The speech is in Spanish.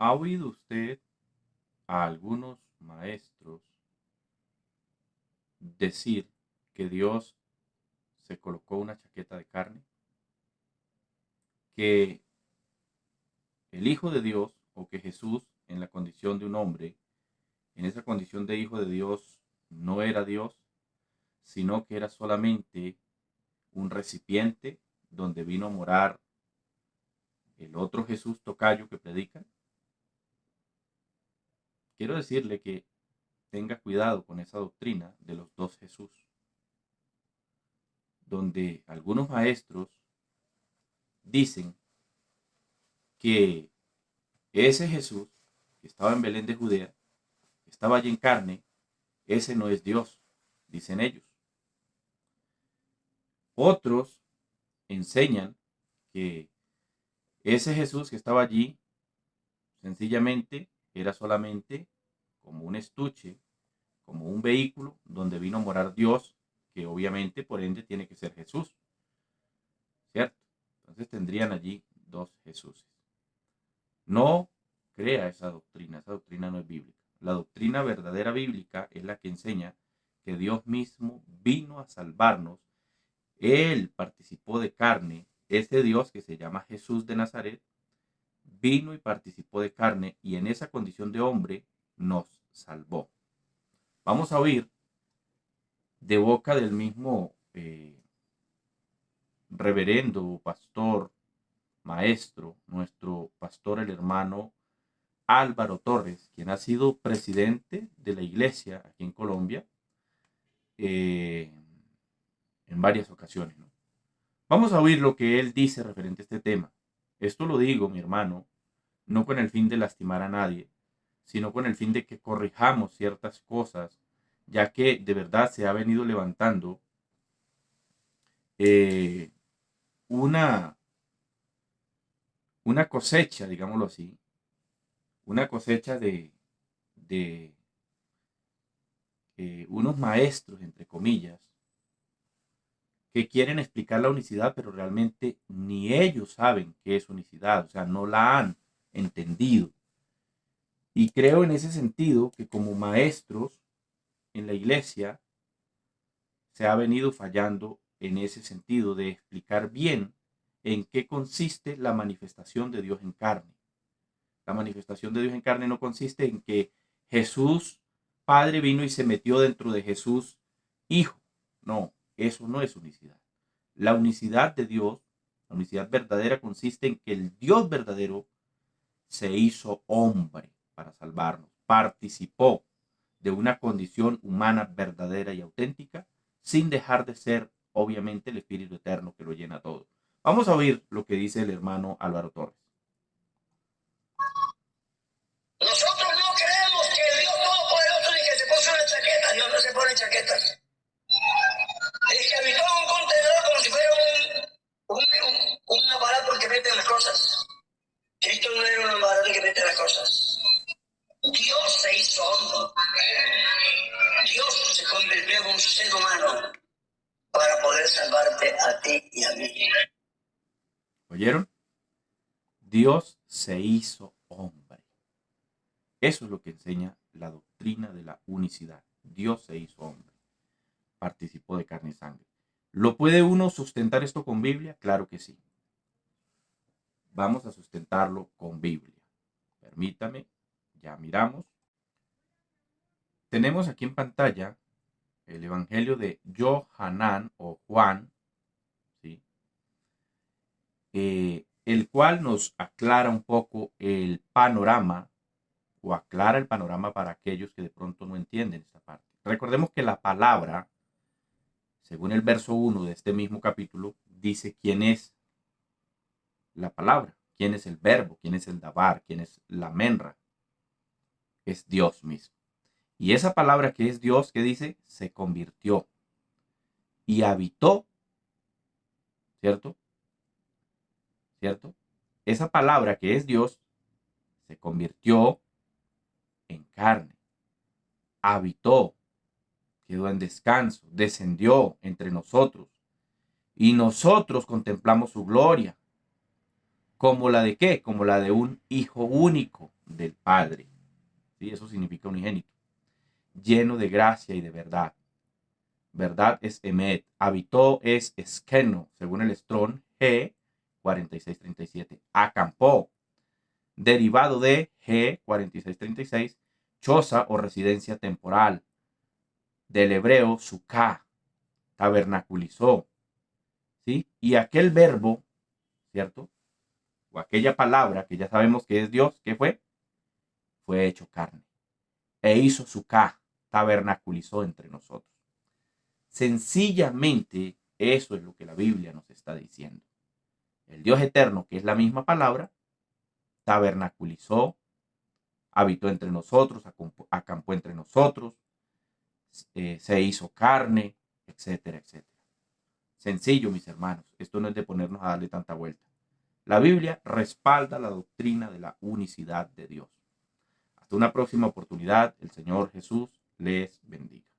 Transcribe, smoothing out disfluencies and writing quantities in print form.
¿Ha oído usted a algunos maestros decir que Dios se colocó una chaqueta de carne? Que el Hijo de Dios o que Jesús en la condición de un hombre, en esa condición de Hijo de Dios, no era Dios, sino que era solamente un recipiente donde vino a morar el otro Jesús tocayo que predican. Quiero decirle que tenga cuidado con esa doctrina de los dos Jesús, donde algunos maestros dicen que ese Jesús que estaba en Belén de Judea, que estaba allí en carne, ese no es Dios, dicen ellos. Otros enseñan que ese Jesús que estaba allí sencillamente era solamente como un estuche, como un vehículo donde vino a morar Dios, que obviamente por ende tiene que ser Jesús, ¿cierto? Entonces tendrían allí dos Jesuses. No crea esa doctrina no es bíblica. La doctrina verdadera bíblica es la que enseña que Dios mismo vino a salvarnos. Él participó de carne, ese Dios que se llama Jesús de Nazaret, vino y participó de carne y en esa condición de hombre nos salvó. Vamos a oír de boca del mismo reverendo, pastor, maestro, nuestro pastor, el hermano Álvaro Torres, quien ha sido presidente de la iglesia aquí en Colombia eh, en varias ocasiones, ¿no? Vamos a oír lo que él dice referente a este tema. Esto lo digo, mi hermano, no con el fin de lastimar a nadie, sino con el fin de que corrijamos ciertas cosas, ya que de verdad se ha venido levantando eh, una, una cosecha, digámoslo así, una cosecha de unos maestros, entre comillas, que quieren explicar la unicidad, pero realmente ni ellos saben qué es unicidad, o sea, no la han entendido. Y creo en ese sentido que como maestros en la iglesia se ha venido fallando en ese sentido de explicar bien en qué consiste la manifestación de Dios en carne. La manifestación de Dios en carne no consiste en que Jesús Padre vino y se metió dentro de Jesús Hijo. No, eso no es unicidad. La unicidad de Dios, la unicidad verdadera consiste en que el Dios verdadero se hizo hombre para salvarnos, participó de una condición humana verdadera y auténtica, sin dejar de ser, obviamente, el Espíritu Eterno que lo llena todo. Vamos a oír lo que dice el hermano Álvaro Torres. Nosotros no creemos que el Dios Todopoderoso ni que se puso una chaqueta. Dios no se pone chaquetas. El que habitó en un contenedor como si fuera un aparato que mete las cosas. Cristo no era un aparato que mete las cosas. Dios se hizo hombre. Dios se convirtió en un ser humano para poder salvarte a ti y a mí. ¿Oyeron? Dios se hizo hombre. Eso es lo que enseña la doctrina de la unicidad. Dios se hizo hombre. Participó de carne y sangre. ¿Lo puede uno sustentar esto con Biblia? Claro que sí. Vamos a sustentarlo con Biblia. Permítame, ya miramos. Tenemos aquí en pantalla el Evangelio de Johanán o Juan, ¿sí? El cual nos aclara un poco el panorama o aclara el panorama para aquellos que de pronto no entienden esta parte. Recordemos que la palabra, según el verso 1 de este mismo capítulo, dice quién es la palabra, quién es el verbo, quién es el dabar, quién es la menra. Es Dios mismo. Y esa palabra que es Dios, que dice, se convirtió y habitó, ¿cierto? ¿Cierto? Esa palabra que es Dios se convirtió en carne, habitó, quedó en descanso, descendió entre nosotros y nosotros contemplamos su gloria. ¿Como la de qué? Como la de un hijo único del Padre. ¿Sí? Eso significa unigénito. Lleno de gracia y de verdad. Verdad es emet. Habitó es esqueno, según el Strong G 4637. Acampó. Derivado de G 4636. Choza o residencia temporal. Del hebreo suká. Tabernaculizó. ¿Sí? Y aquel verbo, ¿cierto? O aquella palabra que ya sabemos que es Dios, ¿qué fue? Fue hecho carne. E hizo suká. Tabernaculizó entre nosotros. Sencillamente, eso es lo que la Biblia nos está diciendo. El Dios eterno, que es la misma palabra, tabernaculizó, habitó entre nosotros, acampó entre nosotros, se hizo carne, etcétera, etcétera. Sencillo, mis hermanos. Esto no es de ponernos a darle tanta vuelta. La Biblia respalda la doctrina de la unicidad de Dios. Hasta una próxima oportunidad. El Señor Jesús les bendiga.